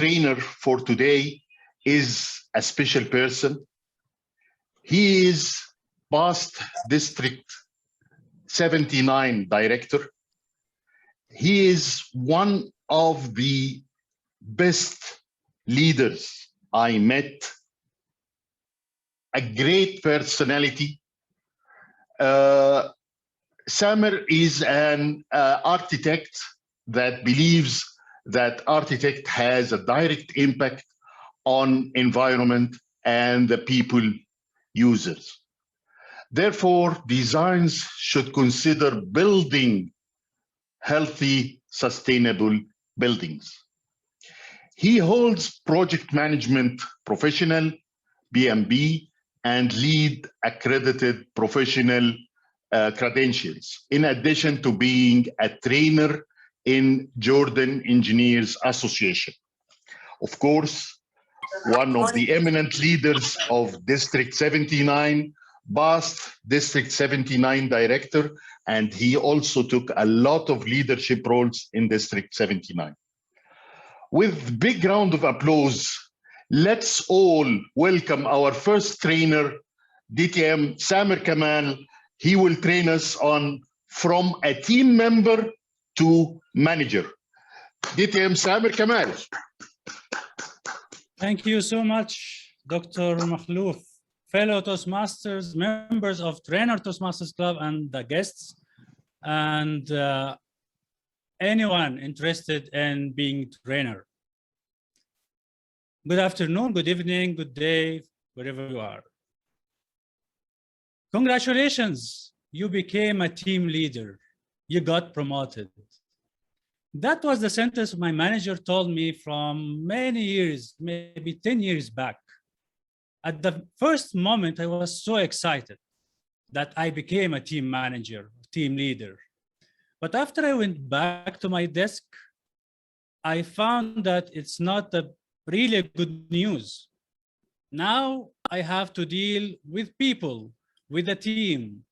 trainer for today is a special person. He is past District 79 director. He is one of the best leaders I met, a great personality. Samer is an architect that believes that architect has a direct impact on environment and the people users. Therefore, designs should consider building healthy, sustainable buildings. He holds project management professional, BMB, and lead accredited professional credentials, in addition to being a trainer in Jordan Engineers Association. Of course, one of the eminent leaders of District 79, past District 79 director, and he also took a lot of leadership roles in District 79. With big round of applause, let's all welcome our first trainer, DTM Samer Kamal. He will train us on from a team member to manager. DTM Samer Kamal. Thank you so much, Dr. Makhlouf. Fellow Toastmasters, members of Trainers Toastmasters Club, and the guests, and anyone interested in being a trainer. Good afternoon, good evening, good day, wherever you are. Congratulations, you became a team leader. You got promoted. That was the sentence my manager told me from many years, maybe 10 years back. At the first moment, I was so excited that I became a team manager, team leader. But after I went back to my desk, I found that it's not a really good news. Now I have to deal with people, with a team.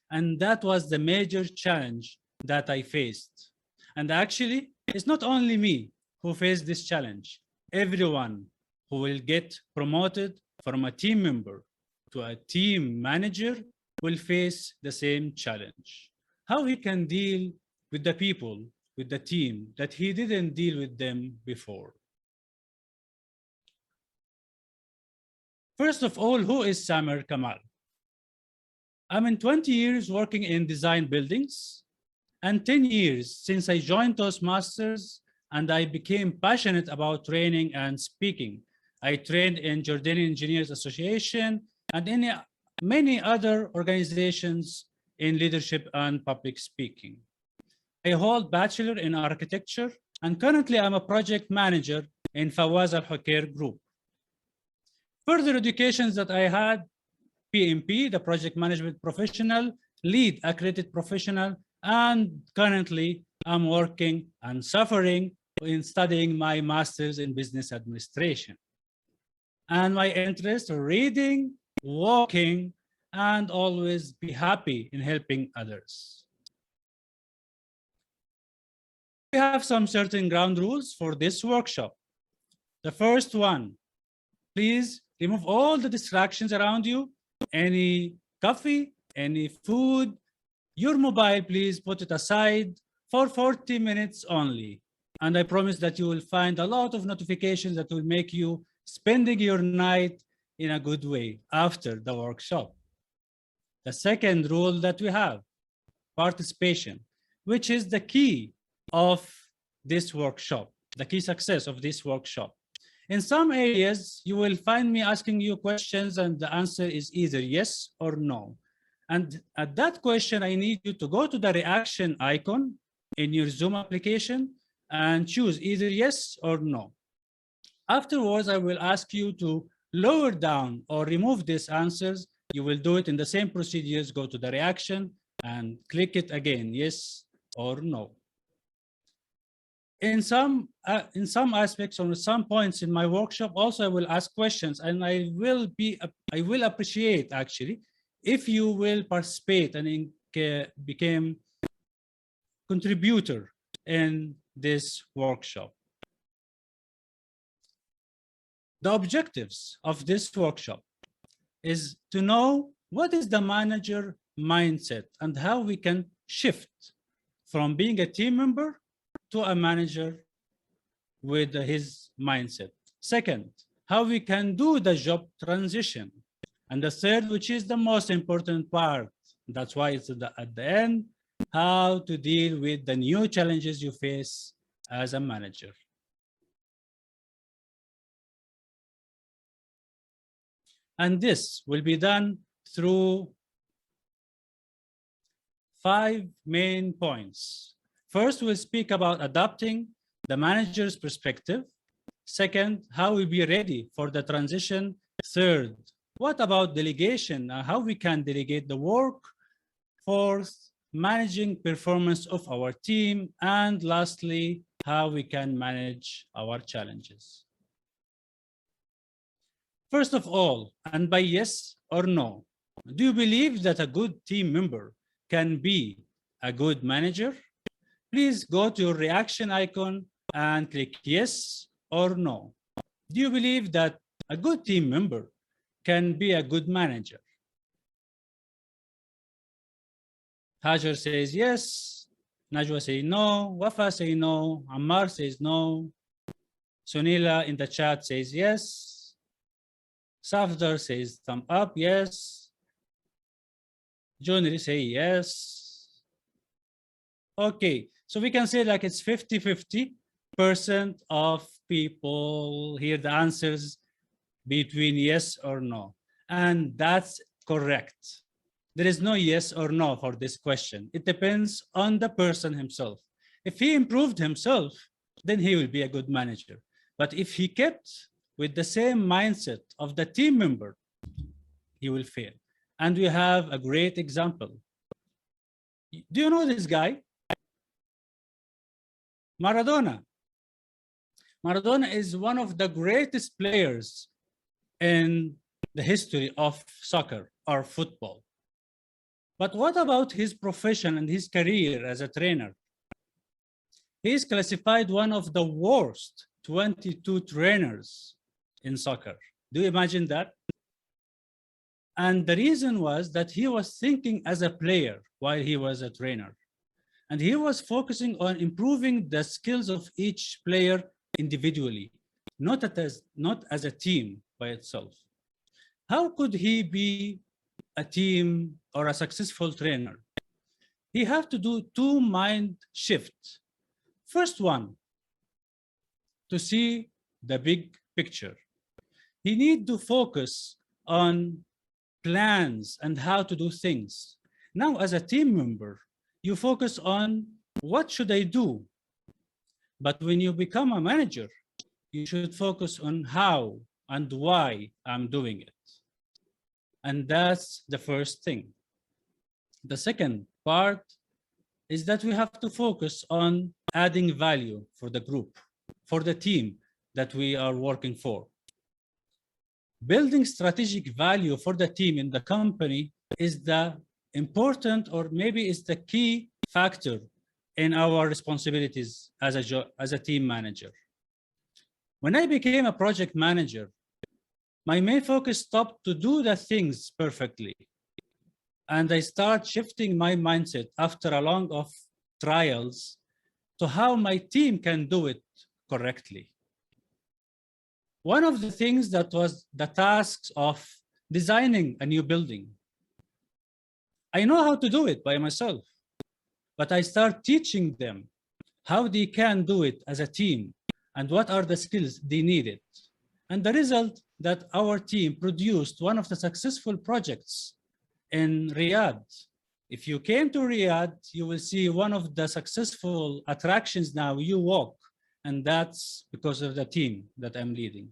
And that was the major challenge that I faced. And actually, it's not only me who faced this challenge. Everyone who will get promoted from a team member to a team manager will face the same challenge. How he can deal with the people, with the team, that he didn't deal with them before. First of all, who is Samer Kamal? I'm in 20 years working in design buildings, and 10 years since I joined Toastmasters, and I became passionate about training and speaking. I trained in Jordanian Engineers Association and in many other organizations in leadership and public speaking. I hold Bachelor in Architecture, and currently I'm a project manager in Fawaz Al-Hukair Group. Further educations that I had, PMP, the Project Management Professional, Lead Accredited Professional, and currently I'm working and suffering in studying my Master's in Business Administration. And my interest in reading, walking, and always be happy in helping others. We have some certain ground rules for this workshop. The first one, please remove all the distractions around you, any coffee, any food, your mobile, please put it aside for 40 minutes only. And I promise that you will find a lot of notifications that will make you spending your night in a good way after the workshop. The second rule that we have, participation, which is the key of this workshop, the key success of this workshop. In some areas, you will find me asking you questions and the answer is either yes or no. And at that question, I need you to go to the reaction icon in your Zoom application and choose either yes or no. Afterwards, I will ask you to lower down or remove these answers. You will do it in the same procedures, go to the reaction and click it again, yes or no. In some aspects or some points in my workshop, also I will ask questions, and I will appreciate actually if you will participate and become contributor in this workshop. The objectives of this workshop is to know what is the manager mindset and how we can shift from being a team member to a manager with his mindset. Second, how we can do the job transition. And the third, which is the most important part, that's why it's at the end, how to deal with the new challenges you face as a manager. And this will be done through 5 main points. First, we'll speak about adopting the manager's perspective. Second, how we'll be ready for the transition. Third, what about delegation? How we can delegate the work. Fourth, managing performance of our team. And lastly, how we can manage our challenges. First of all, and by yes or no, do you believe that a good team member can be a good manager? Please go to your reaction icon and click yes or no. Do you believe that a good team member can be a good manager? Hajar says yes, Najwa says no, Wafa says no, Ammar says no, Sunila in the chat says yes, Safdar says thumb up, yes, Jonri say yes. Okay, so we can say like it's 50-50% of people here, the answers between yes or no. And that's correct. There is no yes or no for this question. It depends on the person himself. If he improved himself, then he will be a good manager. But if he kept with the same mindset of the team member, he will fail. And we have a great example. Do you know this guy? Maradona. Maradona is one of the greatest players in the history of soccer or football. But what about his profession and his career as a trainer? He is classified one of the worst 22 trainers in soccer. Do you imagine that? And the reason was that he was thinking as a player while he was a trainer. And he was focusing on improving the skills of each player individually, not as a team by itself. How could he be a team or a successful trainer? He have to do 2 mind shifts. First one, to see the big picture. He need to focus on plans and how to do things. Now, as a team member, you focus on what should I do? But when you become a manager, you should focus on how and why I'm doing it. And that's the first thing. The second part is that we have to focus on adding value for the group, for the team that we are working for. Building strategic value for the team in the company is the important, or maybe is the key factor in our responsibilities as a team manager. When I became a project manager, my main focus stopped to do the things perfectly. And I start shifting my mindset after a long of trials to how my team can do it correctly. One of the things that was the tasks of designing a new building. I know how to do it by myself, but I start teaching them how they can do it as a team and what are the skills they needed. And the result that our team produced one of the successful projects in Riyadh. If you came to Riyadh, you will see one of the successful attractions now you walk, and that's because of the team that I'm leading.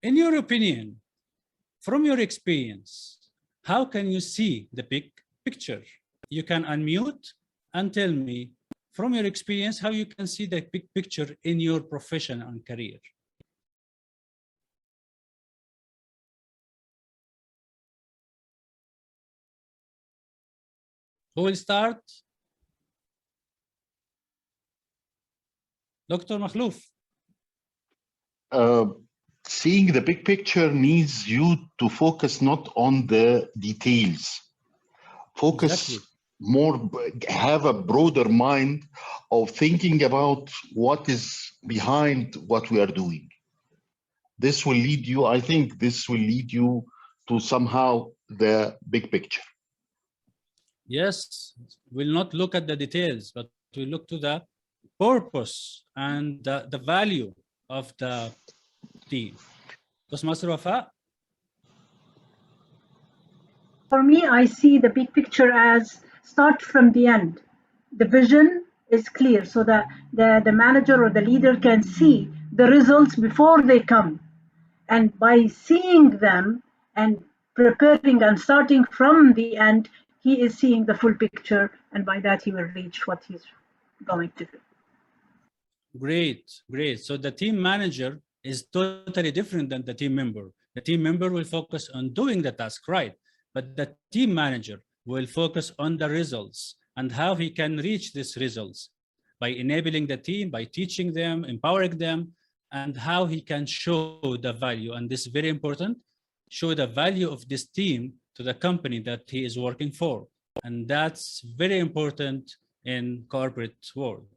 In your opinion, from your experience, how can you see the big picture? You can unmute and tell me from your experience how you can see the big picture in your profession and career. Who will start? Dr. Makhlouf. seeing the big picture needs you to focus not on the details. Focus Exactly. more, have a broader mind of thinking about what is behind what we are doing. This will lead you, I think this will lead you to somehow the big picture. Yes, we'll not look at the details, but we look to the purpose and the value of the team. Toastmaster Wafa? For me, I see the big picture as start from the end. The vision is clear so that the manager or the leader can see the results before they come. And by seeing them and preparing and starting from the end, he is seeing the full picture, and by that he will reach what he's going to do. Great, great. So the team manager is totally different than the team member. The team member will focus on doing the task right, but the team manager will focus on the results and how he can reach these results by enabling the team, by teaching them, empowering them, and how he can show the value. And this is very important, show the value of this team to the company that he is working for. And that's very important in corporate world.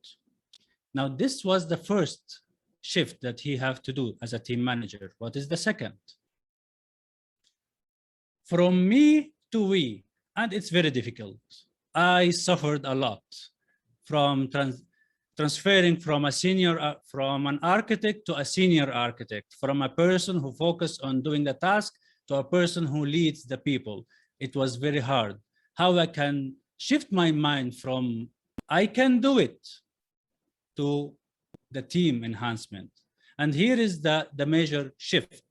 Now, this was the first shift that he have to do as a team manager. What is the second? From me to we, and it's very difficult. I suffered a lot from transferring from from an architect to a senior architect, from a person who focused on doing the task to a person who leads the people. It was very hard. How I can shift my mind from I can do it to the team enhancement. And here is the major shift.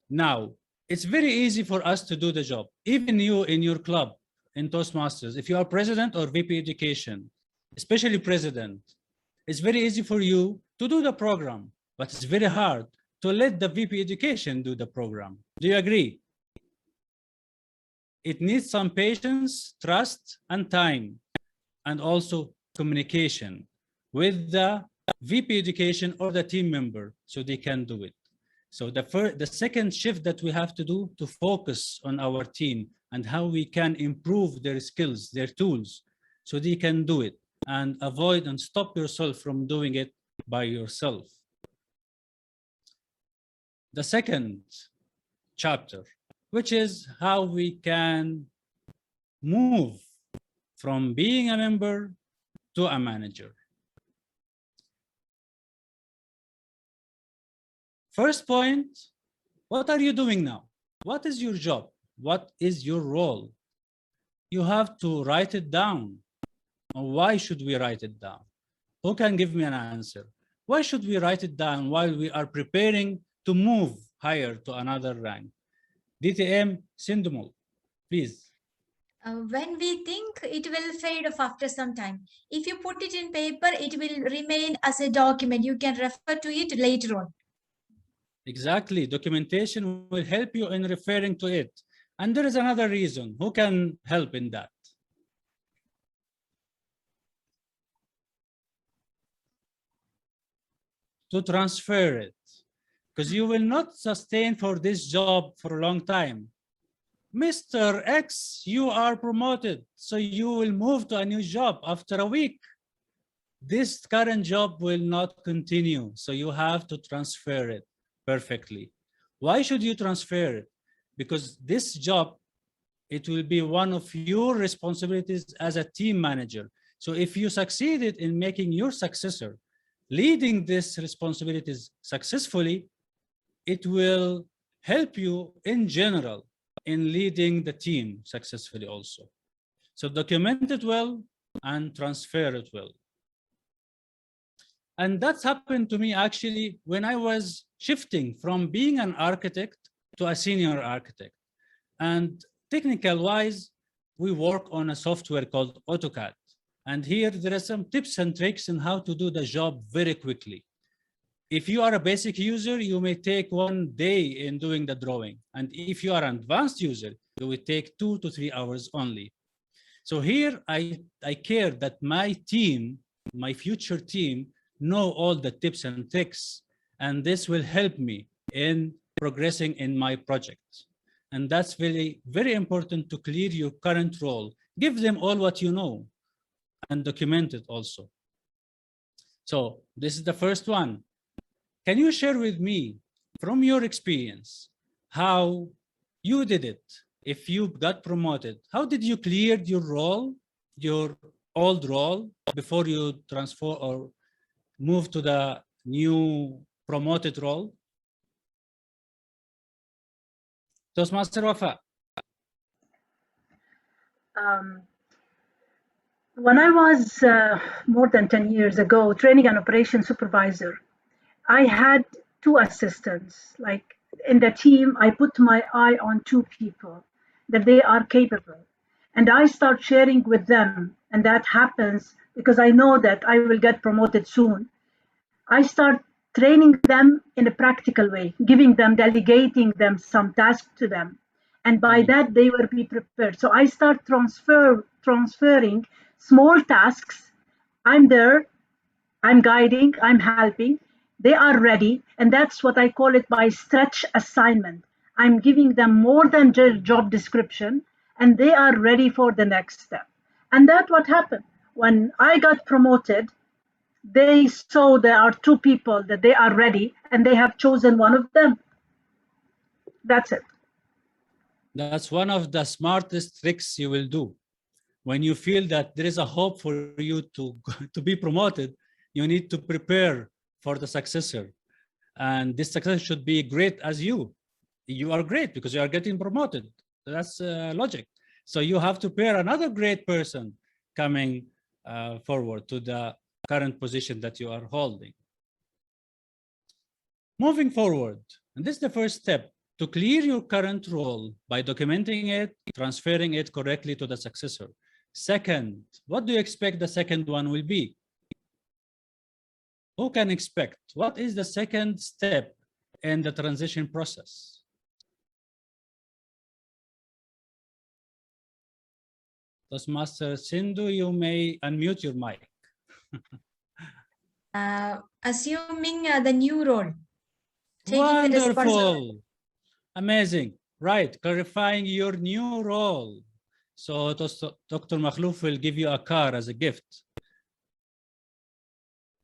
Now, it's very easy for us to do the job. Even you in your club, in Toastmasters, if you are president or VP education, especially president, it's very easy for you to do the program, but it's very hard to let the VP education do the program. Do you agree? It needs some patience, trust, and time, and also communication with the VP education or the team member so they can do it. So the second shift that we have to do to focus on our team and how we can improve their skills, their tools, so they can do it and avoid and stop yourself from doing it by yourself. The second chapter, which is how we can move from being a member to a manager. First point, what are you doing now? What is your job? What is your role? You have to write it down. Why should we write it down? Who can give me an answer? Why should we write it down while we are preparing to move higher to another rank? DTM Sindumul, please. When we think it will fade off after some time. If you put it in paper, it will remain as a document. You can refer to it later on. Exactly. Documentation will help you in referring to it. And there is another reason. Who can help in that? To transfer it. Because you will not sustain for this job for a long time. Mr. X, you are promoted, so you will move to a new job after a week. This current job will not continue, so you have to transfer it perfectly. Why should you transfer it? Because this job, it will be one of your responsibilities as a team manager. So if you succeeded in making your successor leading these responsibilities successfully, it will help you in general in leading the team successfully also. So document it well and transfer it well. And that's happened to me actually when I was shifting from being an architect to a senior architect. And technical wise, we work on a software called AutoCAD. And here there are some tips and tricks on how to do the job very quickly. If you are a basic user, you may take 1 day in doing the drawing. And if you are an advanced user, it will take 2 to 3 hours only. So here I care that my team, my future team, know all the tips and tricks and this will help me in progressing in my project. And that's very, very important to clear your current role. Give them all what you know and document it also. So this is the first one. Can you share with me from your experience how you did it? If you got promoted, how did you clear your role, your old role, before you transfer or move to the new promoted role? Toastmaster Wafa. When I was more than 10 years ago, training and operations supervisor, I had two assistants. Like in the team, I put my eye on two people that they are capable. And I start sharing with them. And that happens because I know that I will get promoted soon. I start training them in a practical way, giving them, delegating them some tasks to them. And by that, they will be prepared. So I start transferring small tasks. I'm there, I'm guiding, I'm helping. They are ready. And that's what I call it by stretch assignment. I'm giving them more than just job description, and they are ready for the next step. And that's what happened. When I got promoted, they saw there are two people that they are ready, and they have chosen one of them. That's it. That's one of the smartest tricks you will do. When you feel that there is a hope for you to be promoted, you need to prepare for the successor. And this successor should be great as you. You are great because you are getting promoted. That's logic. So you have to pair another great person coming forward to the current position that you are holding. Moving forward, and this is the first step, to clear your current role by documenting it, transferring it correctly to the successor. Second, what do you expect the second one will be? Who can expect? What is the second step in the transition process? Toastmaster Sindhu, you may unmute your mic. Assuming the new role. Wonderful. Amazing. Right. Clarifying your new role. So Dr. Makhlouf will give you a car as a gift.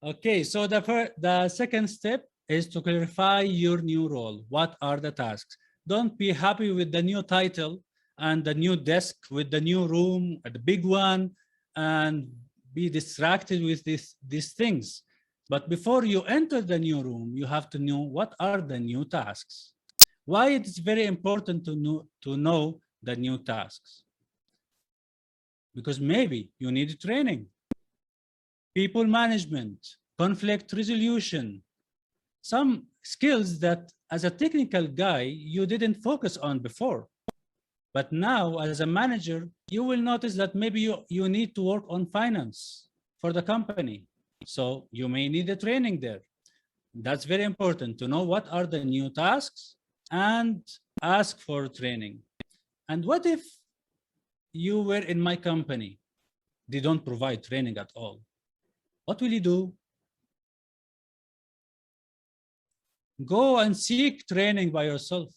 Okay, so the second step is to clarify your new role. What are the tasks? Don't be happy with the new title and the new desk with the new room, the big one, and be distracted with these things. But before you enter the new room, you have to know what are the new tasks. Why it is very important to know the new tasks? Because maybe you need training, people management, conflict resolution, some skills that as a technical guy, you didn't focus on before. But now as a manager, you will notice that maybe you need to work on finance for the company. So you may need a training there. That's very important to know what are the new tasks and ask for training. And what if you were in my company? They don't provide training at all. What will you do? Go and seek training by yourself.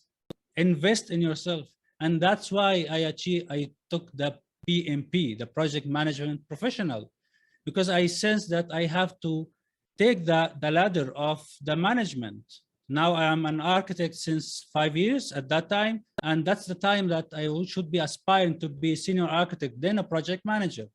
Invest in yourself. And that's why I took the PMP, the project management professional, because I sense that I have to take the ladder of the management. Now I am an architect since 5 years at that time, and that's the time that I should be aspiring to be a senior architect, then a project manager.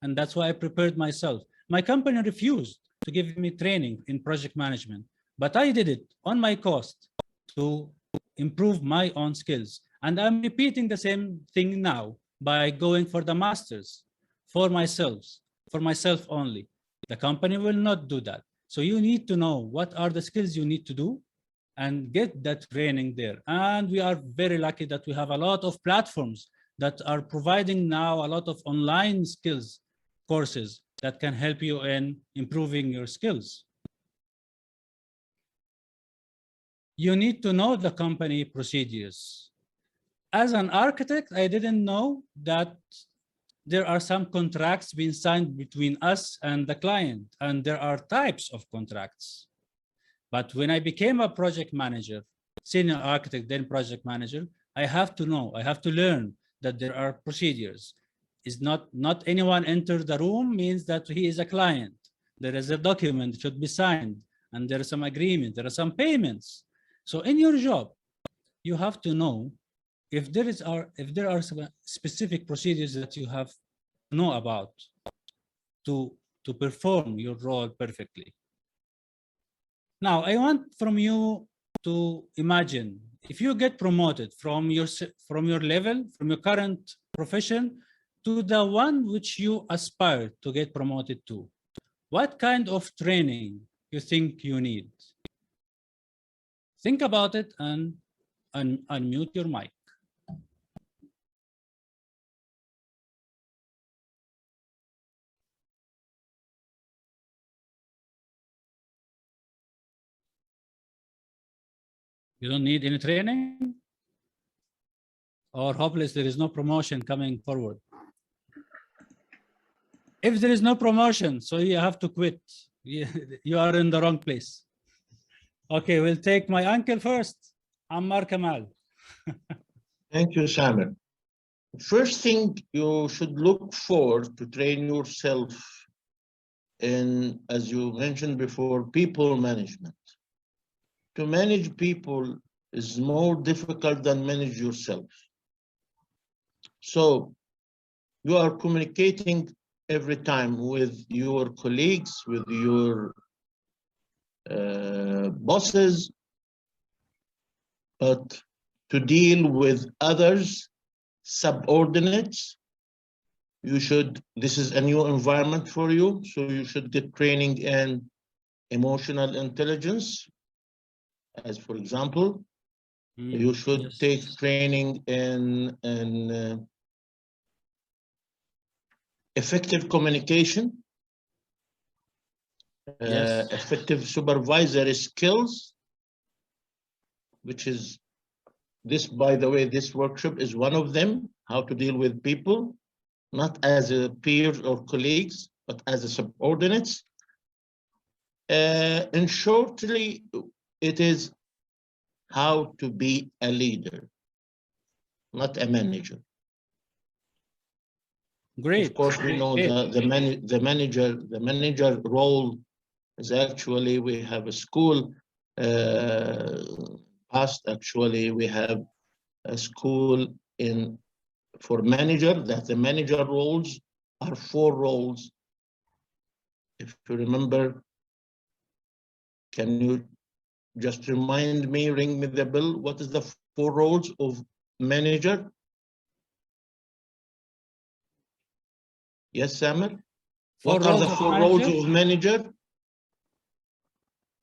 And that's why I prepared myself. My company refused to give me training in project management, but I did it on my cost to improve my own skills. And I'm repeating the same thing now by going for the masters for myself only. The company will not do that. So you need to know what are the skills you need to do and get that training there. And we are very lucky that we have a lot of platforms that are providing now a lot of online skills courses that can help you in improving your skills. You need to know the company procedures. As an architect, I didn't know that there are some contracts being signed between us and the client, and there are types of contracts. But when I became a project manager, senior architect, then project manager, I have to know, I have to learn that there are procedures. Is not anyone enter the room means that he is a client. There is a document that should be signed, and there is some agreement, there are some payments. So in your job, you have to know if there are some specific procedures that you have to know about to perform your role perfectly. Now, I want from you to imagine if you get promoted from your level, from your current profession to the one which you aspire to get promoted to. What kind of training you think you need? Think about it and unmute your mic. You don't need any training? Or hopeless, there is no promotion coming forward? If there is no promotion, so you have to quit. You are in the wrong place. Okay, we'll take my uncle first. Ammar Kamal. Thank you, Samer. First thing you should look for to train yourself in, as you mentioned before, people management. To manage people is more difficult than manage yourself. So you are communicating every time with your colleagues, with your bosses, but to deal with others, subordinates, this is a new environment for you, so you should get training in emotional intelligence. As for example, you should take training in effective communication, effective supervisory skills, which is this, by the way, this workshop is one of them, how to deal with people, not as a peers or colleagues, but as a subordinates. And shortly, it is how to be a leader, not a manager. Great. Of course, we know the manager role is actually, we have a school past, actually, we have a school for manager, that the manager roles are 4 roles. If you remember, can you just remind me, ring me the bell, what is the 4 roles of manager? Yes, Samer? What are the 4 roles of manager?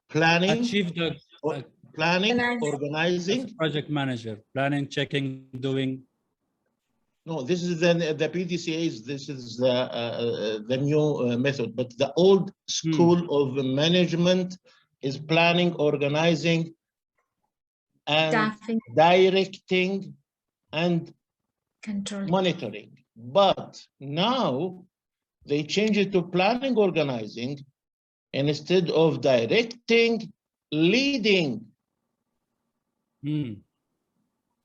Planning, planning, organizing. Project manager, planning, checking, doing. No, this is the PDCAs. This is the new method. But the old school of management is planning, organizing, and directing and monitoring. But now they change it to planning, organizing, and instead of directing, leading.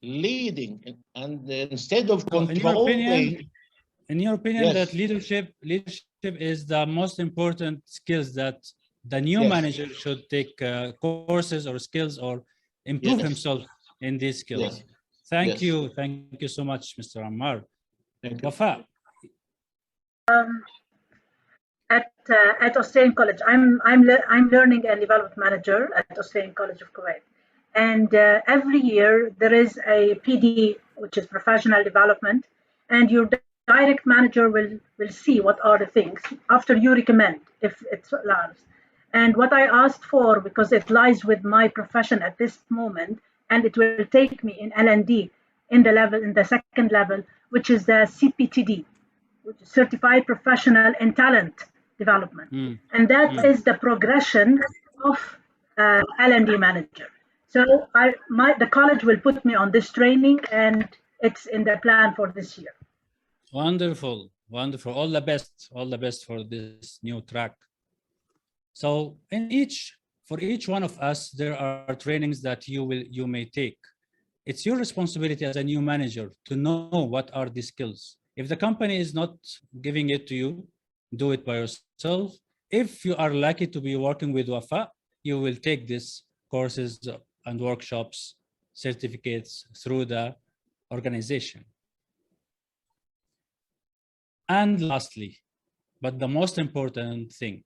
Leading, and instead of controlling. In your opinion, yes, that leadership is the most important skills that the new manager should take courses or skills or improve himself in these skills. Thank you so much, Mr. Ammar. Wafa. At Australian College, I'm learning and development manager at Australian College of Kuwait. And every year there is a PD, which is professional development, and your direct manager will see what are the things after you recommend, if it allows. And what I asked for, because it lies with my profession at this moment, and it will take me in L&D in the second level, which is the CPTD, which is Certified Professional in Talent Development. And that is the progression of L&D manager. So the college will put me on this training, and it's in the plan for this year. Wonderful, wonderful. All the best for this new track. So in each for each one of us, there are trainings that you may take. It's your responsibility as a new manager to know what are the skills. If the company is not giving it to you, do it by yourself. If you are lucky to be working with Wafa, you will take these courses and workshops, certificates through the organization. And lastly, but the most important thing,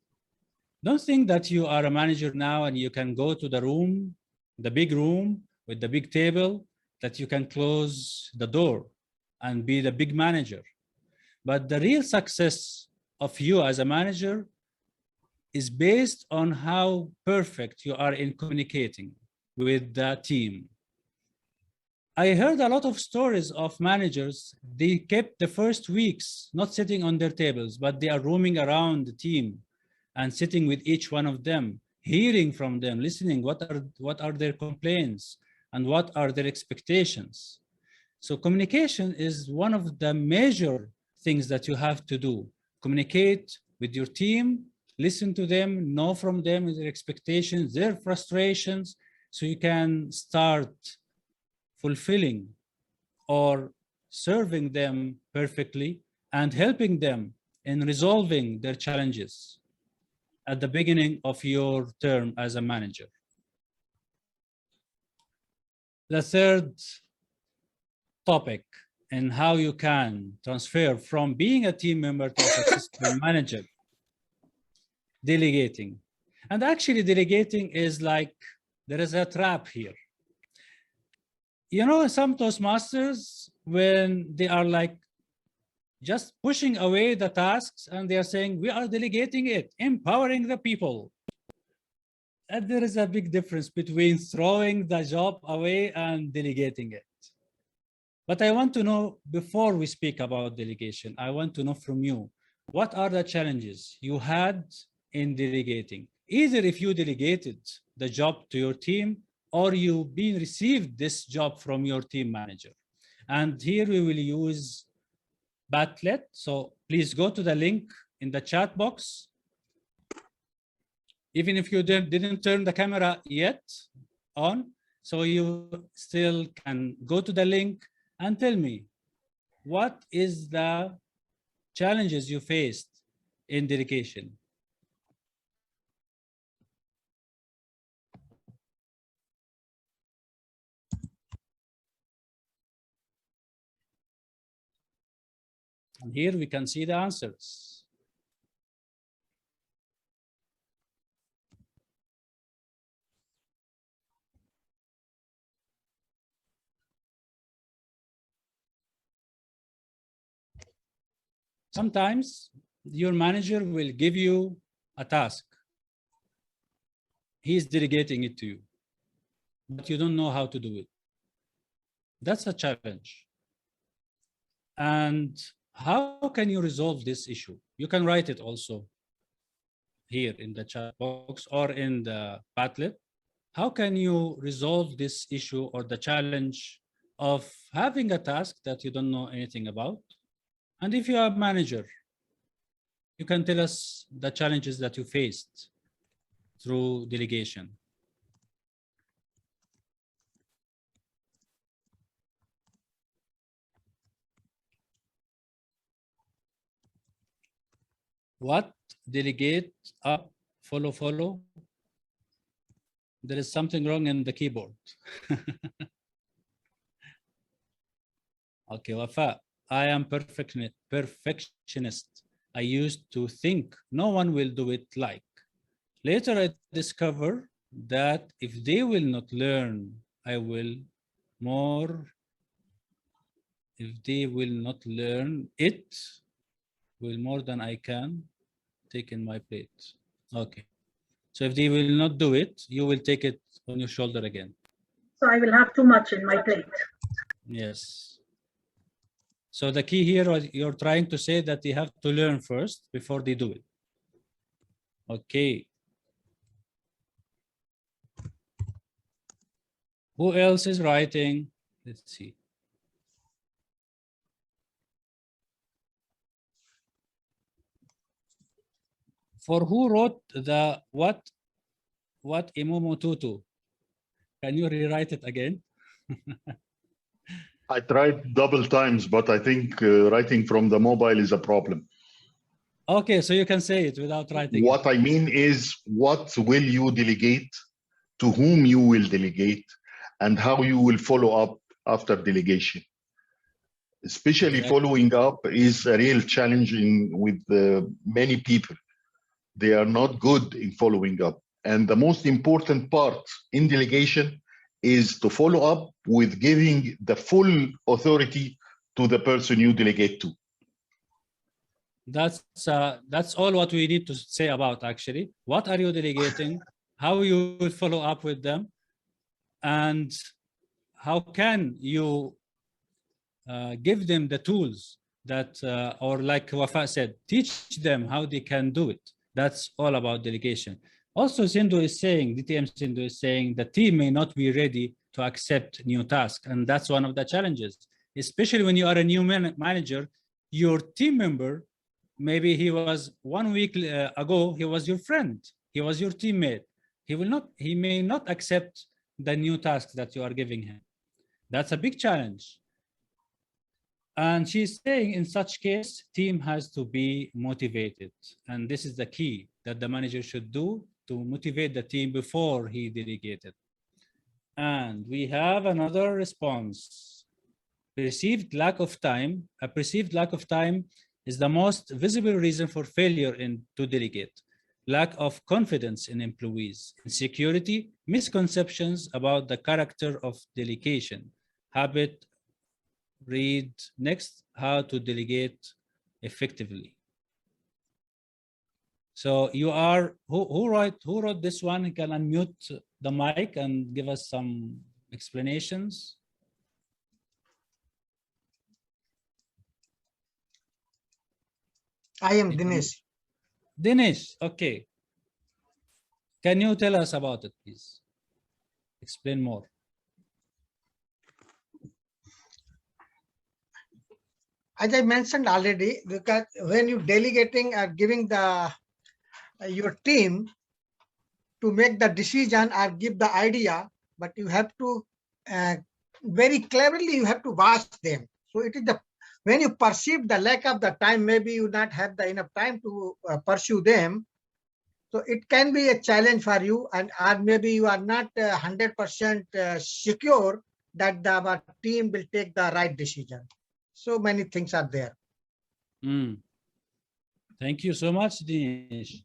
don't think that you are a manager now and you can go to the room, the big room with the big table, that you can close the door and be the big manager. But the real success of you as a manager is based on how perfect you are in communicating with the team. I heard a lot of stories of managers, they kept the first weeks not sitting on their tables, but they are roaming around the team and sitting with each one of them, hearing from them, listening, what are their complaints and what are their expectations. So communication is one of the major things that you have to do. Communicate with your team, listen to them, know from them their expectations, their frustrations, so you can start fulfilling or serving them perfectly and helping them in resolving their challenges at the beginning of your term as a manager. The third topic and how you can transfer from being a team member to a successful manager, delegating. And actually delegating is like, there is a trap here. You know, some Toastmasters, when they are like just pushing away the tasks and they are saying, we are delegating it, empowering the people. And there is a big difference between throwing the job away and delegating it. But I want to know, before we speak about delegation, I want to know from you, what are the challenges you had in delegating? Either if you delegated the job to your team or you been received this job from your team manager. And here we will use Padlet. So please go to the link in the chat box. Even if you didn't turn the camera yet on, so you still can go to the link and tell me, what is the challenges you faced in delegation? And here we can see the answers. Sometimes your manager will give you a task. He's delegating it to you, but you don't know how to do it. That's a challenge. And how can you resolve this issue? You can write it also here in the chat box or in the Padlet. How can you resolve this issue or the challenge of having a task that you don't know anything about? And if you are a manager, you can tell us the challenges that you faced through delegation. What? Delegate, up, follow. There is something wrong in the keyboard. Okay, Wafa, I am perfectionist. I used to think no one will do it like. Later I discover that if they will not learn, I will more. If they will not learn it, will more than I can take in my plate. Okay. So if they will not do it, you will take it on your shoulder again. So I will have too much in my plate. Yes. So the key here, you're trying to say that they have to learn first before they do it. Okay. Who else is writing? Let's see. For who wrote the what what Imomo Tutu? Can you rewrite it again? I tried double times, but I think writing from the mobile is a problem. Okay, so you can say it without writing What I mean is, what will you delegate, to whom you will delegate, and how you will follow up after delegation. Especially following up is a real challenge with many people. They are not good in following up. And the most important part in delegation is to follow up with giving the full authority to the person you delegate to. That's all what we need to say about, actually. What are you delegating? How you will follow up with them? And how can you give them the tools that, or like Wafa said, teach them how they can do it. That's all about delegation. Also, Sindhu is saying, DTM Sindhu is saying, the team may not be ready to accept new tasks. And that's one of the challenges, especially when you are a new manager. Your team member, maybe he was 1 week ago, he was your friend, he was your teammate. He may not accept the new tasks that you are giving him. That's a big challenge. And she's saying, in such case, team has to be motivated. And this is the key that the manager should do, to motivate the team before he delegated. And we have another response. Perceived lack of time. A perceived lack of time is the most visible reason for failure to delegate. Lack of confidence in employees, insecurity, misconceptions about the character of delegation, habit. Read next, how to delegate effectively. So you are, who wrote this one? You can unmute the mic and give us some explanations. I am Dinesh. Dinesh, okay. Can you tell us about it, please? Explain more. As I mentioned already, because when you delegating or giving the your team to make the decision or give the idea, but you have to very cleverly you have to watch them. So it is the when you perceive the lack of the time, maybe you not have the enough time to pursue them. So it can be a challenge for you, and or maybe you are not 100% secure that our team will take the right decision. So many things are there. Thank you so much, Dinesh.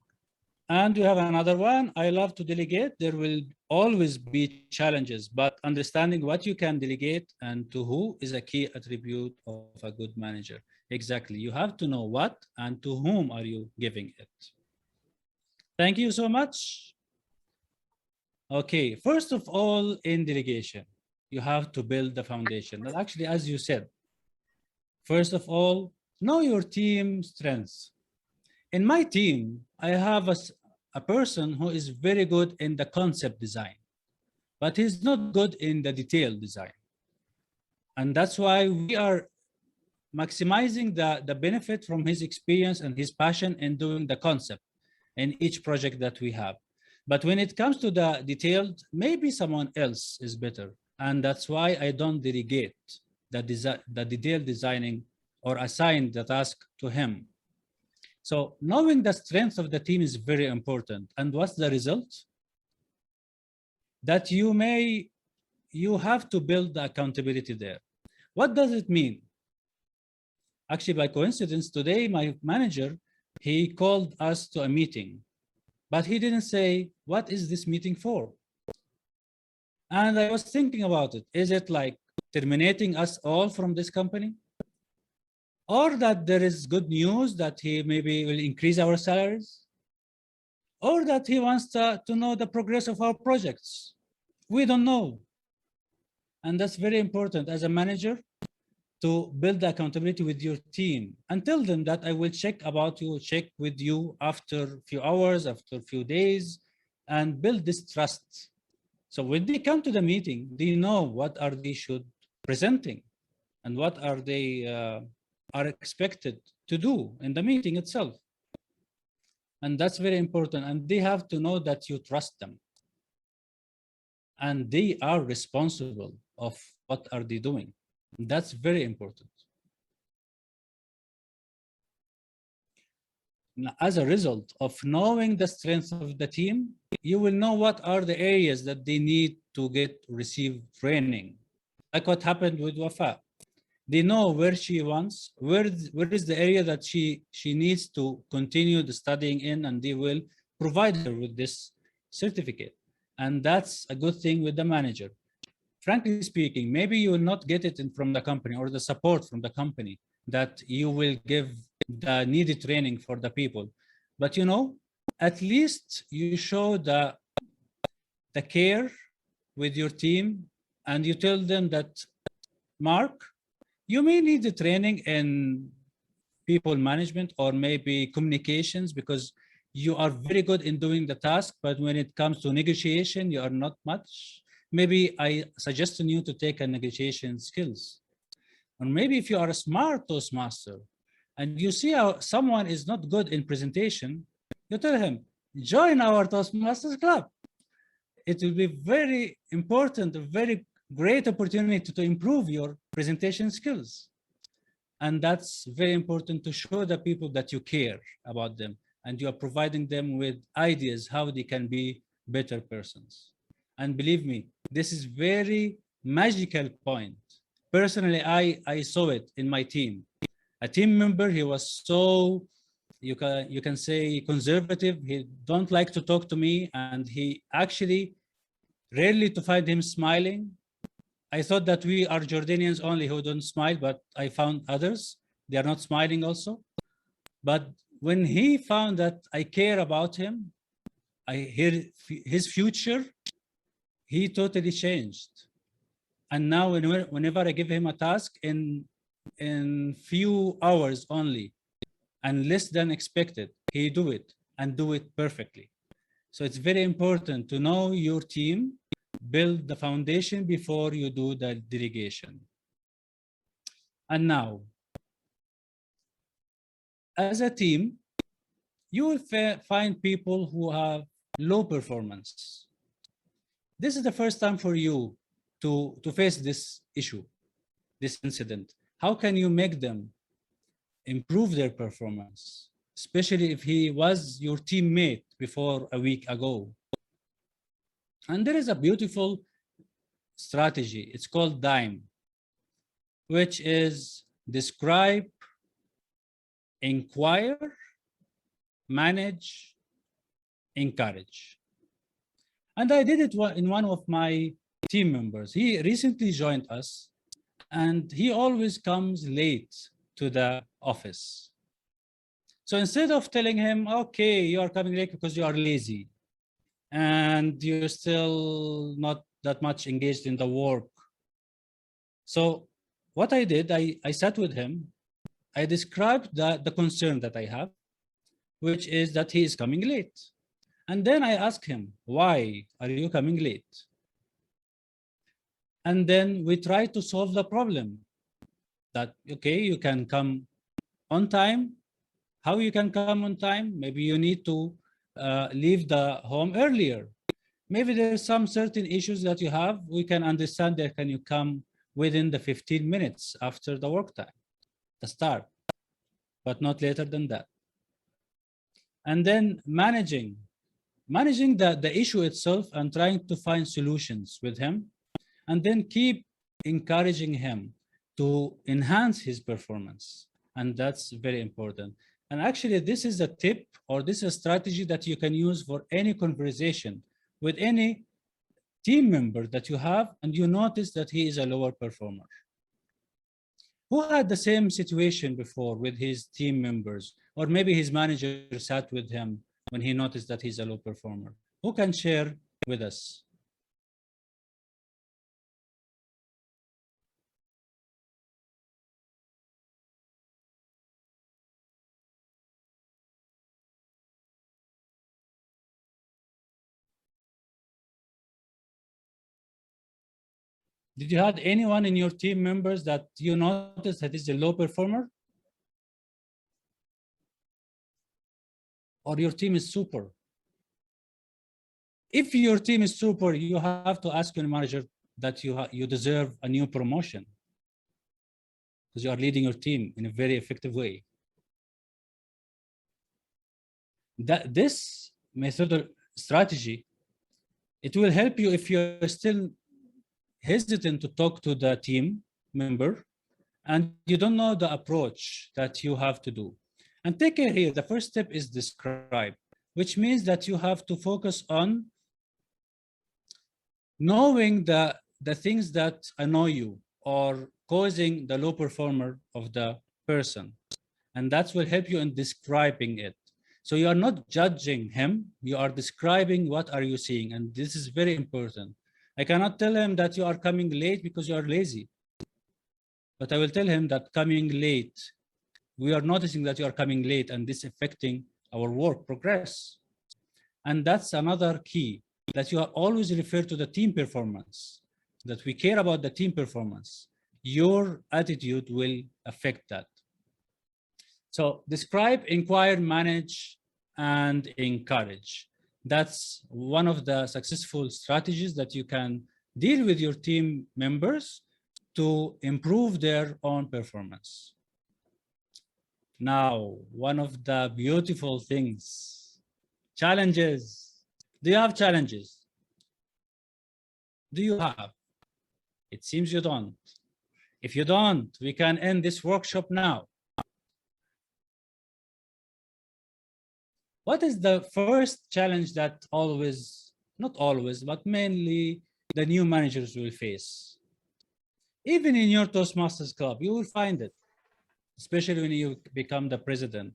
And we have another one. I love to delegate. There will always be challenges, but understanding what you can delegate and to who is a key attribute of a good manager. Exactly. You have to know what and to whom are you giving it. Thank you so much. Okay, first of all, in delegation, you have to build the foundation. And actually, as you said, first of all, know your team strengths. In my team, I have a person who is very good in the concept design, but he's not good in the detailed design. And that's why we are maximizing the benefit from his experience and his passion in doing the concept in each project that we have. But when it comes to the detailed, maybe someone else is better. And that's why I don't delegate the detailed designing or assign the task to him. So knowing the strengths of the team is very important. And what's the result? That you have to build the accountability there. What does it mean? Actually, by coincidence, today, my manager, he called us to a meeting, but he didn't say, what is this meeting for? And I was thinking about it. Is it like terminating us all from this company? Or that there is good news that he maybe will increase our salaries? Or that he wants to know the progress of our projects? We don't know. And that's very important as a manager to build the accountability with your team and tell them that I will check with you after a few hours, after a few days, and build this trust. So when they come to the meeting, they know what are they should presenting and what are they are expected to do in the meeting itself. And that's very important. And they have to know that you trust them. and they are responsible of what are they doing. That's very important. Now, as a result of knowing the strengths of the team, you will know what are the areas that they need to receive training. Like what happened with Wafa. They know where she wants, where is the area that she needs to continue the studying in, and they will provide her with this certificate. And that's a good thing with the manager. Frankly speaking, maybe you will not get it from the company or the support from the company that you will give the needed training for the people. But you know, at least you show the care with your team, and you tell them that, Mark, you may need the training in people management or maybe communications, because you are very good in doing the task, but when it comes to negotiation, you are not much. Maybe I suggest you to take a negotiation skills. Or maybe if you are a smart Toastmaster and you see how someone is not good in presentation, you tell him, join our Toastmasters Club. It will be very important, a very great opportunity to improve your presentation skills. And that's very important to show the people that you care about them and you are providing them with ideas how they can be better persons. And believe me, this is very magical point. Personally, I saw it in my team. A team member, he was so, you can say, conservative. He don't like to talk to me, and he actually rarely to find him smiling. I thought that we are Jordanians only who don't smile, but I found others, they are not smiling also. But when he found that I care about him, I hear his future, he totally changed. And now whenever I give him a task in few hours only and less than expected, he do it and do it perfectly. So it's very important to know your team, build the foundation before you do the delegation. And now, as a team, you will find people who have low performance. This is the first time for you to face this issue, this incident. How can you make them improve their performance, especially if he was your teammate before a week ago? And there is a beautiful strategy. It's called DIME, which is describe, inquire, manage, encourage. And I did it in one of my team members. He recently joined us, and he always comes late to the office. So instead of telling him, okay, you are coming late because you are lazy and you're still not that much engaged in the work. So what I did, I sat with him. I described the concern that I have, which is that he is coming late. And then I asked him, why are you coming late? And then we try to solve the problem that, okay, you can come on time. How you can come on time? Maybe you need to leave the home earlier. Maybe there's some certain issues that you have. We can understand that can you come within the 15 minutes after the work time, the start, but not later than that. And then managing the issue itself and trying to find solutions with him, and then keep encouraging him to enhance his performance. And that's very important. And actually, this is a tip, or this is a strategy that you can use for any conversation with any team member that you have, and you notice that he is a lower performer. Who had the same situation before with his team members, or maybe his manager sat with him when he noticed that he's a low performer? Who can share with us? Did you have anyone in your team members that you noticed that is a low performer? Or your team is super? If your team is super, you have to ask your manager that you deserve a new promotion because you are leading your team in a very effective way. That this method strategy, it will help you if you're still hesitant to talk to the team member and you don't know the approach that you have to do. And take care here, the first step is describe, which means that you have to focus on knowing the things that annoy you or causing the low performer of the person. And that will help you in describing it. So you are not judging him, you are describing what are you seeing. And this is very important. I cannot tell him that you are coming late because you are lazy. But I will tell him that coming late, we are noticing that you are coming late and this affecting our work progress. And that's another key, that you are always refer to the team performance, that we care about the team performance. Your attitude will affect that. So describe, inquire, manage, and encourage. That's one of the successful strategies that you can deal with your team members to improve their own performance. Now, one of the beautiful things, challenges. Do you have challenges? Do you have? It seems you don't. If you don't, we can end this workshop now. What is the first challenge that always, not always, but mainly the new managers will face? Even in your Toastmasters Club, you will find it, especially when you become the president,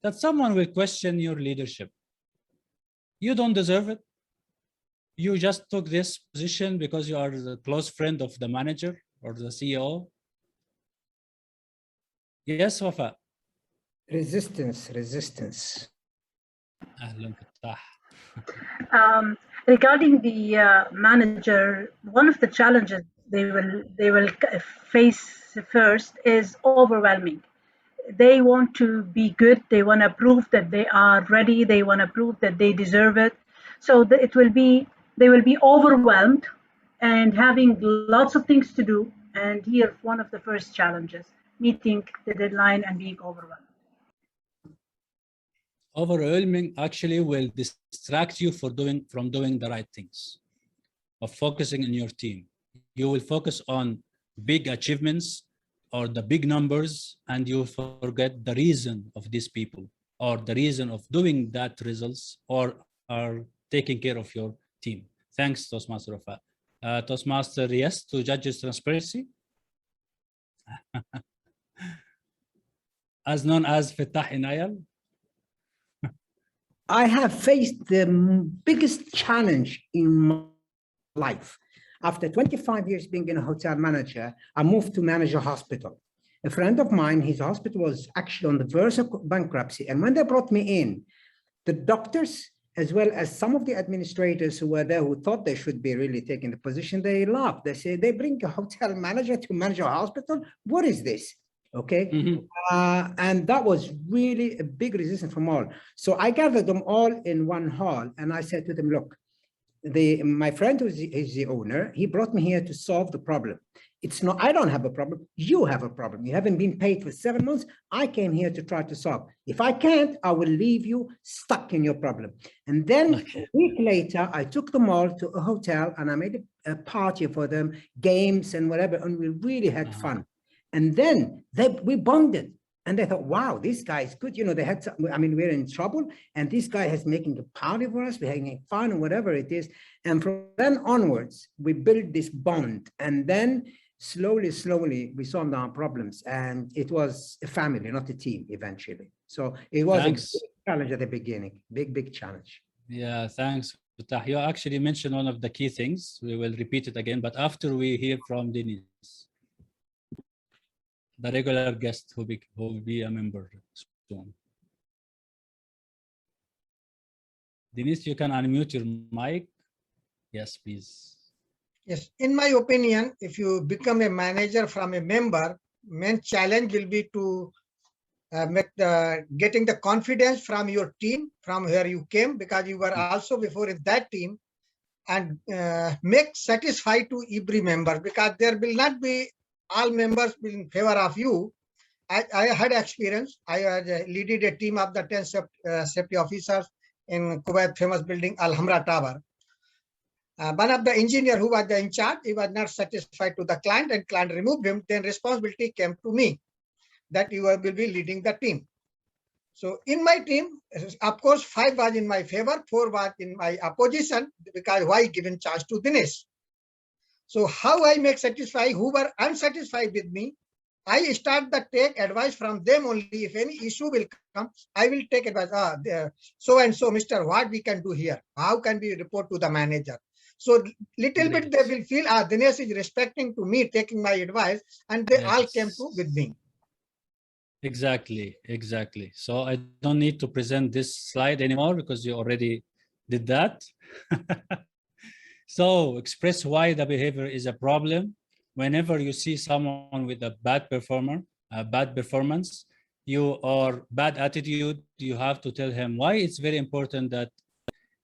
that someone will question your leadership. You don't deserve it. You just took this position because you are the close friend of the manager or the CEO. Yes, Wafa. Resistance. Regarding the manager, one of the challenges they will face first is overwhelming. They want to be good. They want to prove that they are ready. They want to prove that they deserve it. So they will be overwhelmed and having lots of things to do. And here, one of the first challenges, meeting the deadline and being overwhelmed. Overwhelming actually will distract you from doing the right things, of focusing on your team. You will focus on big achievements or the big numbers, and you forget the reason of these people or the reason of doing that results or are taking care of your team. Thanks, Toastmaster Wafa. Toastmaster, yes, to judges transparency. As known as Fatah Inayal. I have faced the biggest challenge in my life. After 25 years being a hotel manager, I moved to manage a hospital. A friend of mine, his hospital was actually on the verge of bankruptcy. And when they brought me in, the doctors, as well as some of the administrators who were there who thought they should be really taking the position, they laughed. They said, they bring a hotel manager to manage a hospital? What is this? Okay. Mm-hmm. And that was really a big resistance from all. So I gathered them all in one hall and I said to them, look, my friend who is the owner, he brought me here to solve the problem. It's not, I don't have a problem. You have a problem. You haven't been paid for 7 months. I came here to try to solve. If I can't, I will leave you stuck in your problem. And then a week later, I took them all to a hotel and I made a party for them, games and whatever. And we really had fun. And then we bonded. And they thought, wow, this guy is good. You know, they had, we're in trouble. And this guy is making a party for us. We're having fun or whatever it is. And from then onwards, we built this bond. And then slowly, we solved our problems. And it was a family, not a team, eventually. So it was a big challenge at the beginning, big challenge. Yeah, thanks. You actually mentioned one of the key things. We will repeat it again, but after we hear from Denise, the regular guest who will be a member soon. Denise, you can unmute your mic. Yes, please. Yes, in my opinion, if you become a manager from a member, main challenge will be to getting the confidence from your team, from where you came, because you were also before in that team. and make satisfied to every member, because there will not be all members in favor of you. I had experience. I leaded a team of the 10 safety officers in Kuwait famous building Al Hamra Tower. One of the engineer who was in charge, he was not satisfied to the client, and client removed him. Then responsibility came to me that you will be leading the team. So in my team, of course, 5 was in my favor, 4 was in my opposition, because why given charge to Dinesh? So how I make satisfy who were unsatisfied with me? I start the take advice from them only. If any issue will come, I will take advice. So and so, Mr. What we can do here? How can we report to the manager? So little bit they will feel, Dinesh is respecting to me, taking my advice, and they all came to with me. Exactly, exactly. So I don't need to present this slide anymore because you already did that. So express why the behavior is a problem. Whenever you see someone with a bad performance, or bad attitude, you have to tell him why it's very important that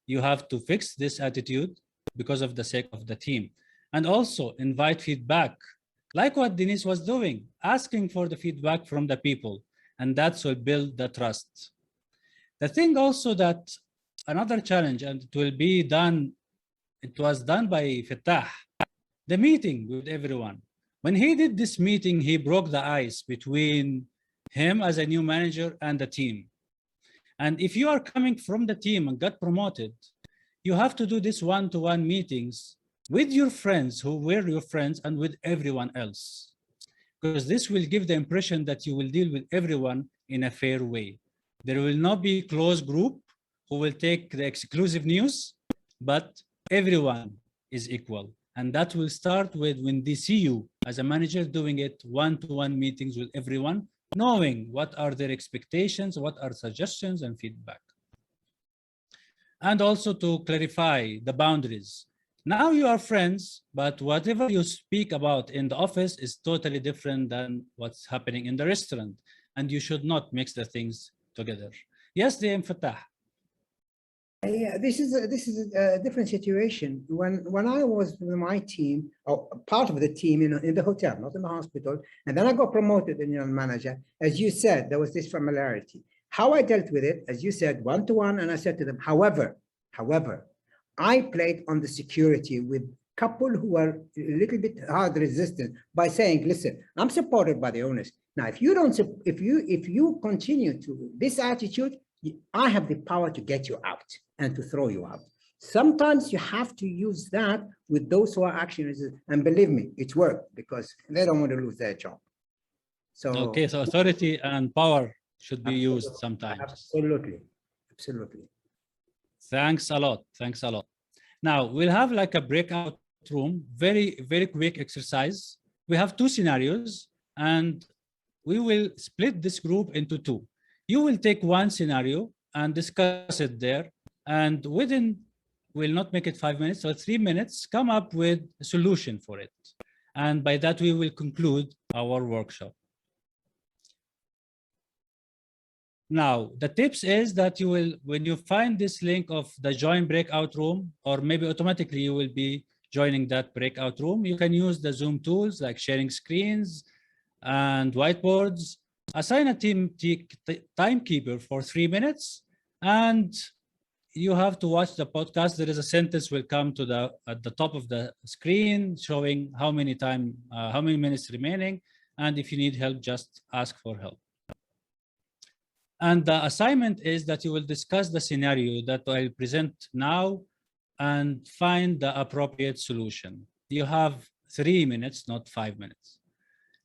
you have to fix this attitude because of the sake of the team. And also invite feedback, like what Denise was doing, asking for the feedback from the people, and that will build the trust. The thing also that another challenge, and it was done by Fattah, the meeting with everyone. When he did this meeting, he broke the ice between him as a new manager and the team. And if you are coming from the team and got promoted, you have to do this one-to-one meetings with your friends who were your friends and with everyone else. Because this will give the impression that you will deal with everyone in a fair way. There will not be a closed group who will take the exclusive news, but everyone is equal. And that will start with when they see you as a manager doing it one-to-one meetings with everyone, knowing what are their expectations, what are suggestions and feedback. And also to clarify the boundaries. Now you are friends, but whatever you speak about in the office is totally different than what's happening in the restaurant. And you should not mix the things together. Yes, DM Fattah. Yeah, this is a different situation. When I was with my team, or part of the team in the hotel, not in the hospital, and then I got promoted in general manager, as you said, there was this familiarity. How I dealt with it, as you said, one-to-one, and I said to them, however, I played on the security with couple who were a little bit hard resistant by saying, listen, I'm supported by the owners. Now, if you continue to this attitude, I have the power to get you out and to throw you out. Sometimes you have to use that with those who are action resistant. And believe me, it's worked because they don't want to lose their job. So okay, so authority and power should be used sometimes. Absolutely. Thanks a lot. Now we'll have like a breakout room, very, very quick exercise. We have 2 scenarios and we will split this group into 2. You will take one scenario and discuss it there, and we'll not make it 5 minutes, so 3 minutes, come up with a solution for it. And by that, we will conclude our workshop. Now, the tips is that you will, when you find this link of the join breakout room, or maybe automatically you will be joining that breakout room, you can use the Zoom tools like sharing screens and whiteboards. Assign a timekeeper for 3 minutes, and you have to watch the podcast. There is a sentence will come to at the top of the screen showing how many minutes remaining, and if you need help, just ask for help. And the assignment is that you will discuss the scenario that I'll present now and find the appropriate solution. You have 3 minutes, not 5 minutes.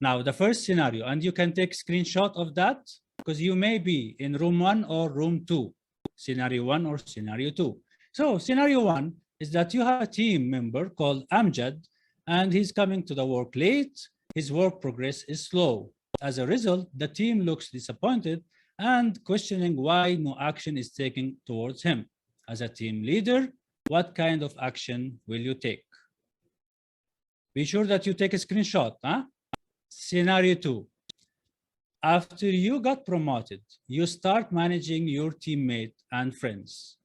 Now, the first scenario, and you can take a screenshot of that because you may be in room 1 or room 2, scenario 1 or scenario 2. So scenario 1 is that you have a team member called Amjad, and he's coming to the work late. His work progress is slow. As a result, the team looks disappointed and questioning why no action is taken towards him. As a team leader, what kind of action will you take? Be sure that you take a screenshot. Scenario 2. After you got promoted, you start managing your teammate and friends.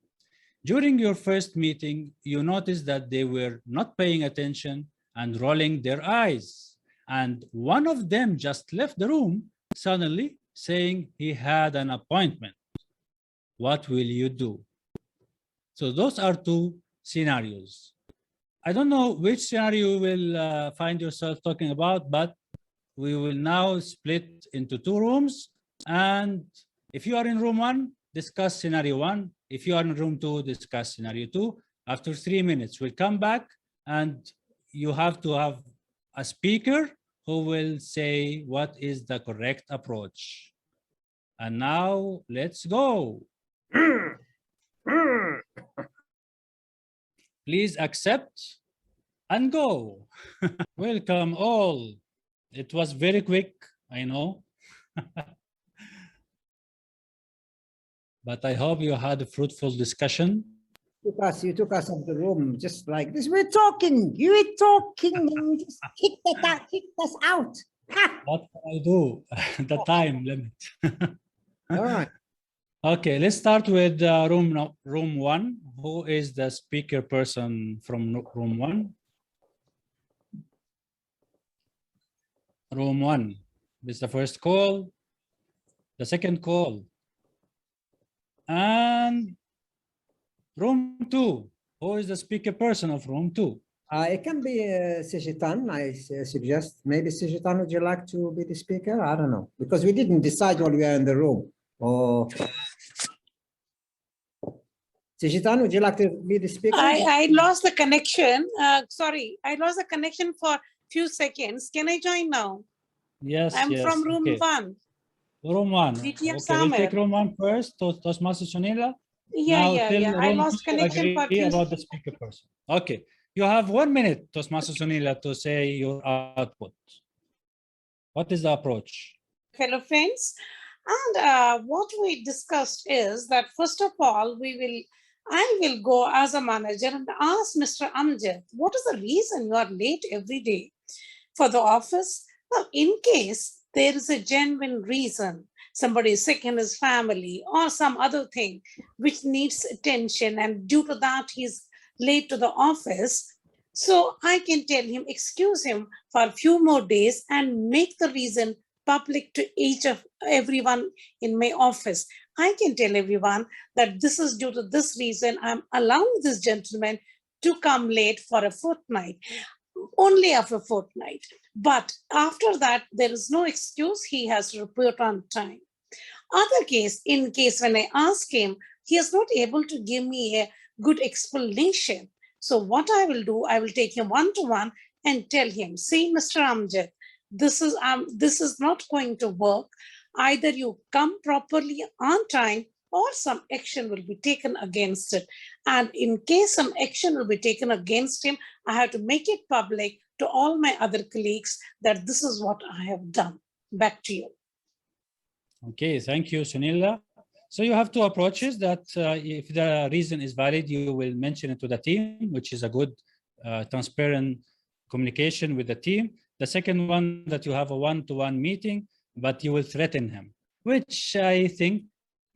During your first meeting, you noticed that they were not paying attention and rolling their eyes. And one of them just left the room suddenly saying he had an appointment. What will you do? So those are two scenarios. I don't know which scenario you will find yourself talking about, but we will now split into two rooms. And if you are in room one, discuss scenario one. If you are in room two, discuss scenario two. After 3 minutes, we'll come back and you have to have a speaker who will say what is the correct approach. And now let's go. Please accept and go. Welcome all. It was very quick, I know. But I hope you had a fruitful discussion. You took us out of the room just like this. We're talking, you were talking, and you just kicked us out. Ha! What can I do? The time limit. All right. Okay, let's start with room one. Who is the speaker person from room one? Room one. This is the first call. The second call. And room two. Who is the speaker person of room two? It can be Sijitan, I suggest. Maybe Sijitan, would you like to be the speaker? I don't know. Because we didn't decide while we were in the room. Oh. Sijitan, would you like to be the speaker? I lost the connection. Sorry, I lost the connection for a few seconds. Can I join now? Yes, I'm yes. from room Okay. one. Room one. DTM Okay, we'll take Samer. room one first. Toastmaster Sunila. Yeah, Now yeah, tell yeah. I room lost two connection for a agree few about the speaker person. Okay. You have 1 minute, Toastmaster Sunila, to say your output. What is the approach? fellow friends. And what we discussed is that first of all, I will go as a manager and ask Mr. Amjad, what is the reason you are late every day for the office? Now, in case there is a genuine reason, somebody is sick in his family or some other thing which needs attention, and due to that he's late to the office, so I can tell him, excuse him for a few more days and make the reason public to everyone in my office. I can tell everyone that this is due to this reason. I'm allowing this gentleman to come late for a fortnight, only after a fortnight. But after that, there is no excuse. He has to report on time. Other case, in case when I ask him, he is not able to give me a good explanation. So what I will do, I will take him one-to-one and tell him, see, Mr. Amjad, this is not going to work. Either you come properly on time or some action will be taken against it. And in case some action will be taken against him, I have to make it public to all my other colleagues that this is what I have done. Back to you. Okay, thank you, Sunila. So you have two approaches that if the reason is valid, you will mention it to the team, which is a good, transparent communication with the team. The second one, that you have a one-to-one meeting, but you will threaten him, which I think,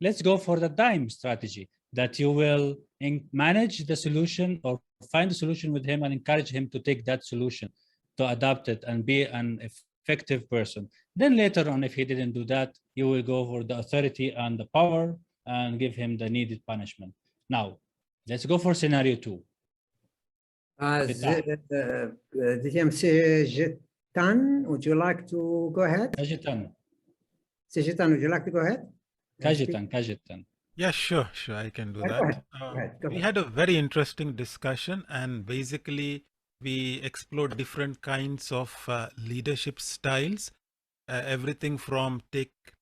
let's go for the time strategy, that you will manage the solution or find a solution with him and encourage him to take that solution, to adapt it and be an effective person. Then later on, if he didn't do that, you will go for the authority and the power and give him the needed punishment. Now, let's go for scenario two. DTM Sijitan, would you like to go ahead? Kajitan. Sijitan, would you like to go ahead? Kajitan. Yeah, sure, I can do Go that. ahead. Go We ahead. had a very interesting discussion, and basically we explored different kinds of leadership styles, everything from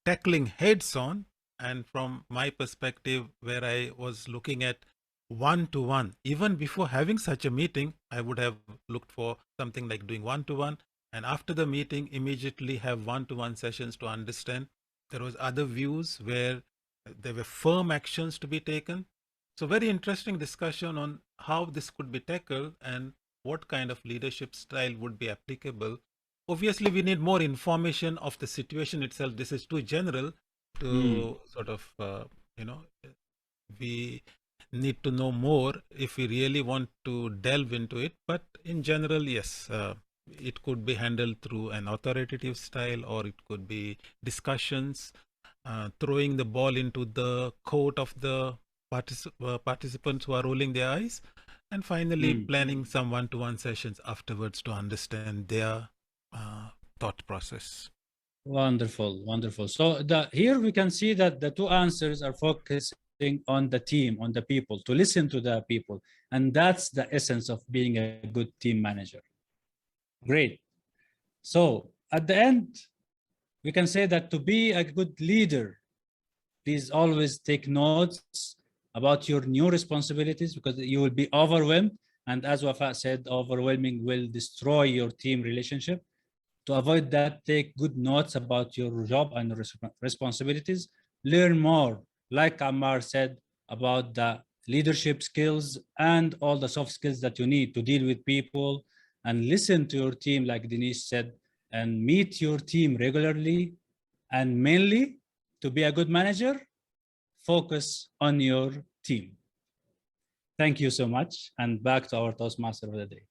tackling heads on, and from my perspective, where I was looking at one-to-one. Even before having such a meeting, I would have looked for something like doing one-to-one, and after the meeting, immediately have one-to-one sessions to understand. There was other views where there were firm actions to be taken. So very interesting discussion on how this could be tackled and what kind of leadership style would be applicable. Obviously, we need more information of the situation itself. This is too general to sort of, need to know more if we really want to delve into it. But in general, yes, it could be handled through an authoritative style, or it could be discussions, throwing the ball into the court of the participants who are rolling their eyes, and finally planning some one-to-one sessions afterwards to understand their thought process. Wonderful, wonderful. So here we can see that the two answers are focusing on the team, on the people, to listen to the people. And that's the essence of being a good team manager. Great. So at the end, we can say that to be a good leader, please always take notes about your new responsibilities, because you will be overwhelmed. And as Wafa said, overwhelming will destroy your team relationship. To avoid that, take good notes about your job and responsibilities. Learn more, like Ammar said, about the leadership skills and all the soft skills that you need to deal with people, and listen to your team, like Denise said, and meet your team regularly. And mainly, to be a good manager, focus on your team. Thank you so much, and back to our Toastmaster of the day.